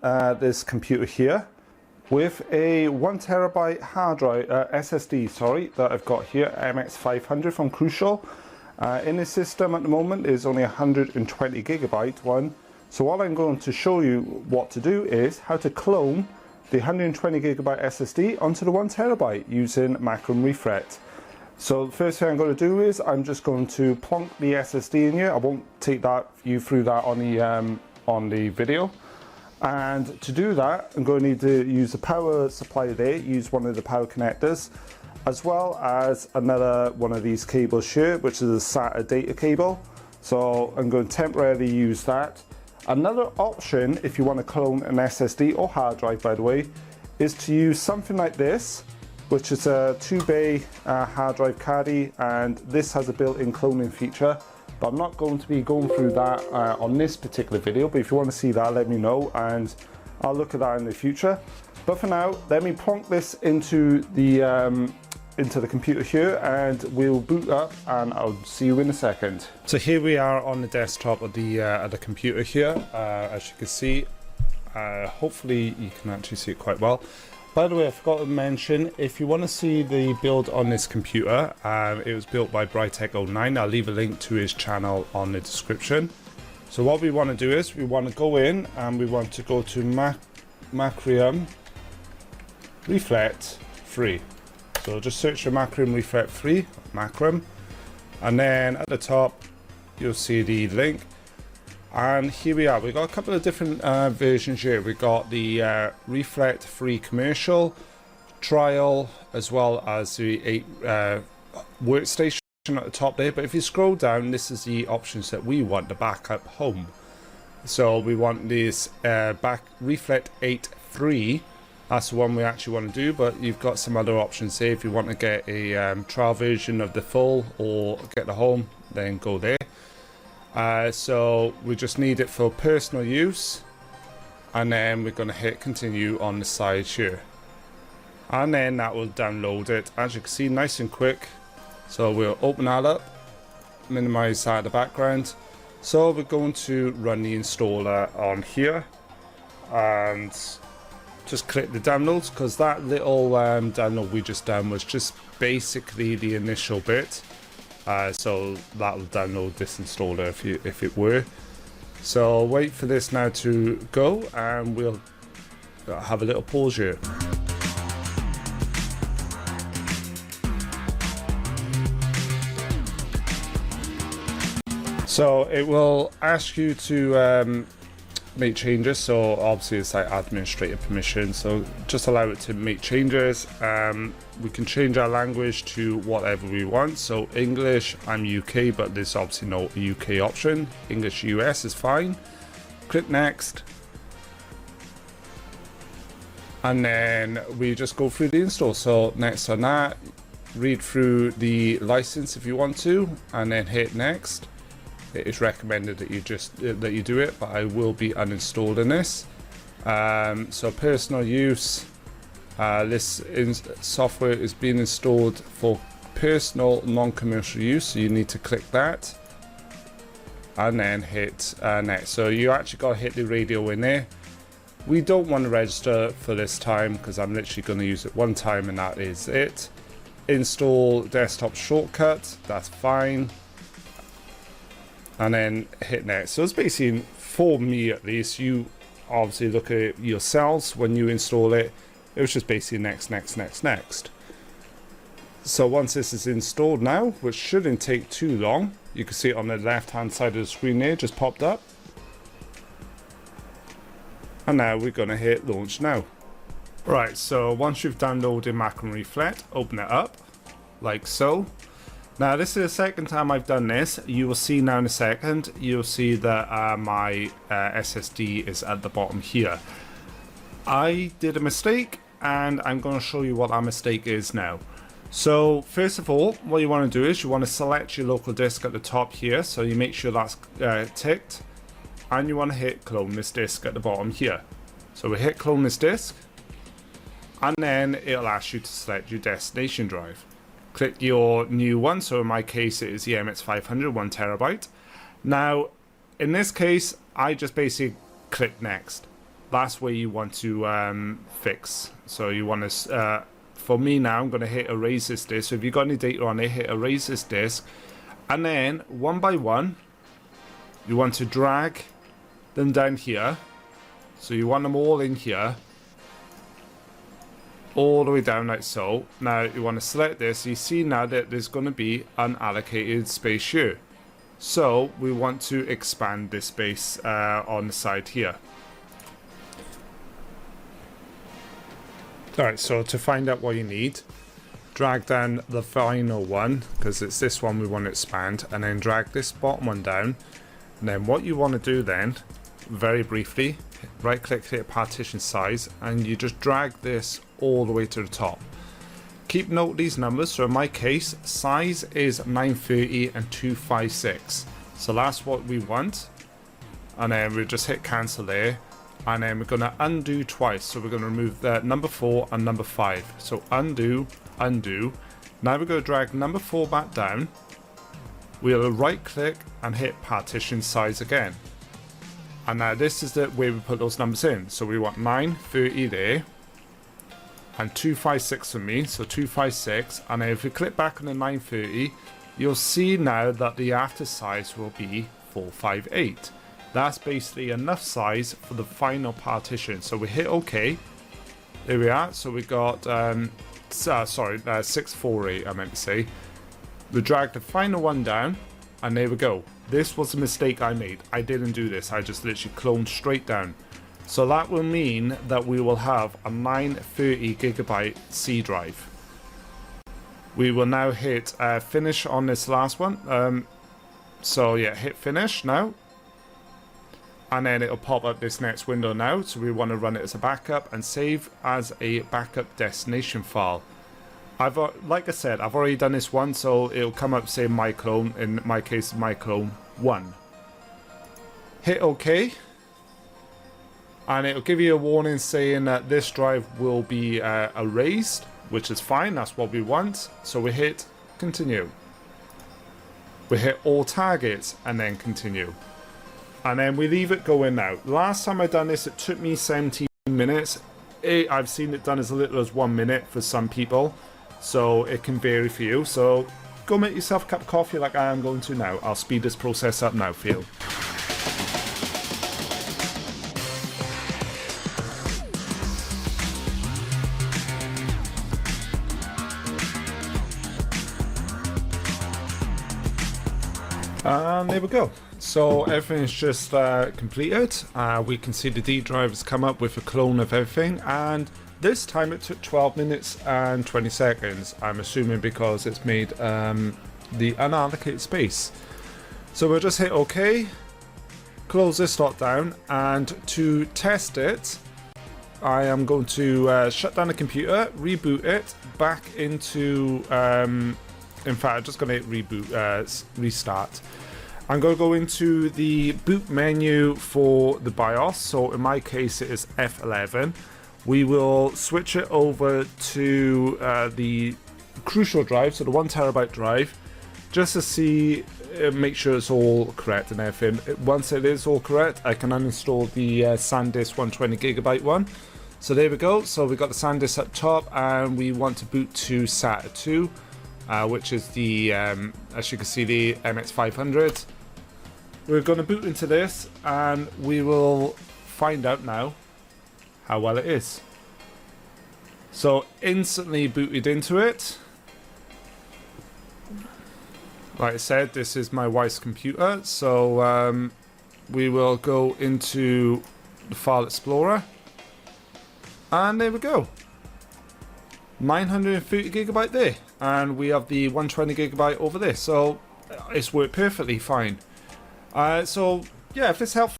this computer here with a 1TB hard drive, SSD, sorry, that I've got here, MX500 from Crucial. In this system at the moment is only 120GB one. So what I'm going to show you what to do is how to clone the 120GB SSD onto the 1TB using macro refret. So the first thing I'm going to do is I'm just going to plonk the SSD in here. I won't take you through that on the video. And to do that, I'm going to need to use the power supply there, use one of the power connectors, as well as another one of these cables here, which is a SATA data cable. So I'm going to temporarily use that. Another option, if you want to clone an SSD or hard drive, by the way, is to use something like this, which is a 2-bay hard drive caddy, and this has a built-in cloning feature. But I'm not going to be going through that on this particular video, but if you want to see that, let me know and I'll look at that in the future. But for now, let me plonk this into the computer here and we'll boot up and I'll see you in a second. So here we are on the desktop of the computer here, as you can see. Hopefully you can actually see it quite well. By the way, I forgot to mention, if you want to see the build on this computer, it was built by Brightech09. I'll leave a link to his channel on the description. So what we want to do is we want to go in and we want to go to Macrium Reflet 3. So just search for Macrium Reflet 3, Macrum, and then at the top you'll see the link. And here we are, we've got a couple of different versions here. We've got the Reflet Free Commercial, Trial, as well as the 8 workstation at the top there. But if you scroll down, this is the options that we want, the backup home. So we want this Reflet 8 Free, that's the one we actually want to do, but you've got some other options here. If you want to get a trial version of the full or get the home, then go there. So we just need it for personal use, and then we're going to hit continue on the side here, and then that will download it, as you can see, nice and quick. So we'll open that up, minimize that in the background. So we're going to run the installer on here and just click the downloads, because that little download we just done was just basically the initial bit. So that will download this installer if it were. So wait for this now to go and we'll have a little pause here. So it will ask you to make changes, so obviously it's like administrator permission, so just allow it to make changes. We can change our language to whatever we want. So English, I'm UK, but there's obviously no UK option. English US is fine. Click next, and then we just go through the install. So next on that, read through the license if you want to, and then hit next. It is recommended that you do it, but I will be uninstalling this. So personal use, this software is being installed for personal non-commercial use, so you need to click that and then hit next. So you actually got to hit the radio in there. We don't want to register for this time because I'm literally going to use it one time and that is it. Install desktop shortcut, that's fine, and then hit next. So it's basically, for me at least, you obviously look at it yourselves when you install it. It was just basically next. So once this is installed now, which shouldn't take too long, you can see it on the left hand side of the screen there, just popped up. And now we're going to hit launch now. Right, so once you've downloaded Macro Reflet, open it up like so. Now this is the second time I've done this. You will see now in a second, you'll see that my SSD is at the bottom here. I did a mistake and I'm going to show you what that mistake is now. So first of all, what you want to do is you want to select your local disk at the top here, so you make sure that's ticked, and you want to hit clone this disk at the bottom here. So we hit clone this disk, and then it'll ask you to select your destination drive. Click your new one, so in my case it is the MX500 1TB. Now in this case I just basically click next. that's where you want to fix. So you want to, for me now, I'm going to hit erase this disk. So if you've got any data on it, hit erase this disk. And then, one by one, you want to drag them down here. So you want them all in here. All the way down like so. Now you want to select this. You see now that there's going to be unallocated space here. So we want to expand this space on the side here. Alright, so to find out what you need, drag down the final one, because it's this one we want to expand, and then drag this bottom one down. And then what you want to do then, very briefly, right click, hit partition size, and you just drag this all the way to the top. Keep note of these numbers. So in my case, size is 930 and 256. So that's what we want. And then we'll just hit cancel there. And then we're going to undo twice. So we're going to remove the number 4 and number 5. So undo, undo. Now we're going to drag number 4 back down. We'll right click and hit partition size again. And now this is the way we put those numbers in. So we want 930 there. And 256 for me, so 256. And then if we click back on the 930, you'll see now that the after size will be 458. That's basically enough size for the final partition. So we hit OK. There we are. So we got 648, I meant to say. We drag the final one down, and there we go. This was a mistake I made. I didn't do this. I just literally cloned straight down. So that will mean that we will have a 930 gigabyte C drive. We will now hit finish on this last one. So yeah, hit finish now. And then it'll pop up this next window now. So we want to run it as a backup and save as a backup destination file. Like I said, I've already done this once, so it'll come up saying my clone. In my case, my clone 1. Hit OK. And it'll give you a warning saying that this drive will be erased, which is fine, that's what we want. So we hit continue. We hit all targets and then continue. And then we leave it going now. Last time I done this, it took me 17 minutes. I've seen it done as little as 1 minute for some people. So it can vary for you. So go make yourself a cup of coffee like I am going to now. I'll speed this process up now for you. And there we go. So everything's just completed. We can see the D drive has come up with a clone of everything, and this time it took 12 minutes and 20 seconds. I'm assuming because it's made the unallocated space. So we'll just hit OK, close this slot down, and to test it, I am going to shut down the computer, reboot it back into. In fact, I'm just going to hit reboot, restart. I'm going to go into the boot menu for the BIOS. So in my case, it is F11. We will switch it over to the Crucial drive, so the 1 terabyte drive, just to see, make sure it's all correct and everything. Once it is all correct, I can uninstall the SanDisk 120 gigabyte one. So there we go. So we've got the SanDisk up top, and we want to boot to SATA 2. Which is the, as you can see, the MX500. We're going to boot into this, and we will find out now how well it is. So instantly booted into it. Like I said, this is my wife's computer, so we will go into the File Explorer, and there we go. 930 gigabyte there, and we have the 120 gigabyte over there, so it's worked perfectly fine. So yeah, if this helps